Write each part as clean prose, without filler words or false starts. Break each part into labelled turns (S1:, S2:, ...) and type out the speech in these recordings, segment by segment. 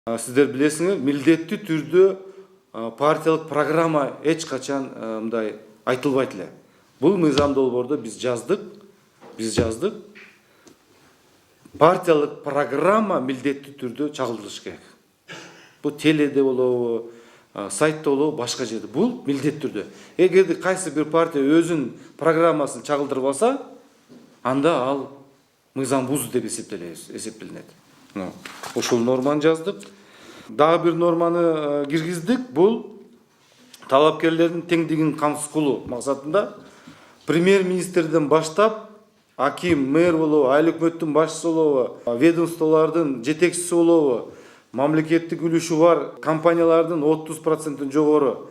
S1: Сиздер билесиңер, милдеттүү түрдө партиялык программа эч качан мындай айтылбайт эле. Бул мыйзам долбоордо биз жаздык. Партиялык программа милдеттүү түрдө чагылдырылыш керек. Бул теледе болобу, сайтта болобу, башка жерде. Бул милдеттүү түрдө. Эгерде кайсы бир партия өзүнүн программасын чагылдырбаса, анда ал мыйзам бузду деп эсептелинет. Ошол норманы жаздык. Дагы бир норманы киргиздик. Бул талапкерлердин теңдигин камсыз кылуу максатында премьер-министрден баштап аким, мэр болобу, айыл өкмөттүн башчысы болобу, ведомстволордун жетекчиси болобу, мамлекеттик үлүшү бар компаниялардын 30%-тен жогору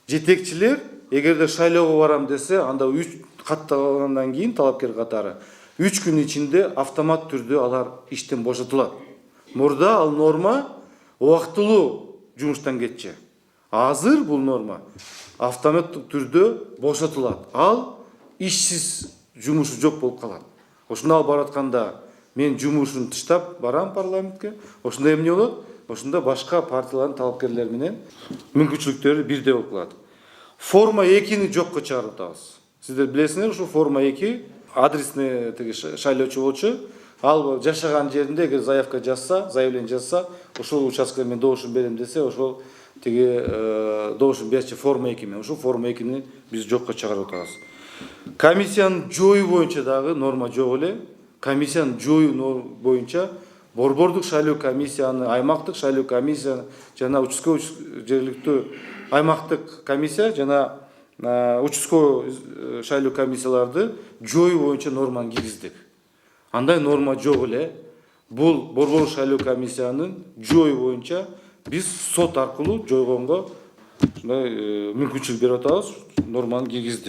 S1: жетекчилер эгерде шайлоого барам десе, анда 3 катталгандан кийин талапкер катары 3 күн ичинде автомат түрдө алар иштен бошотулат. Мурда ал норма убактылуу жумуштан кетчү. Азыр бул норма автоматтык түрдө бошотулат. Ал ишсиз жумушу жок болуп калат. Ошондо ал баратканда мен жумушун тыштап барам парламентке. Ошондо эмне болот? Ошондо башка партиялардын талапкерлери менен мүмкүнчүлүктөрү бирдей болуп калат. Форма 2-ни жокко чыгарып атабыз. Сиздер билесиңер, ушу форма 2 адресный шайлоочу болчу. Ал жашаган жеринде эгер заявка жазса, заявление жазса, ошол участкага мен добушум берем десе, ошол добушум берчи форма 2 менен. Ошол форма 2-ни биз жокко чыгарып атабыз. Комиссиянын жоюу боюнча дагы норма жок эле. Комиссиянын жоюу боюнча борбордук шайлоо комиссияны, аймактык шайлоо комиссия жана участкой жергиликтүү аймактык комиссия жана участкой шайлоо комиссияларды жоюу боюнча норманы киргиздик. Андай норма жок эле. Бул борбордук шайлоо комиссиянын жоюу боюнча биз сот аркылуу жойгонго мүмкүнчүлүк берип атабыз. Норманы киргиздик.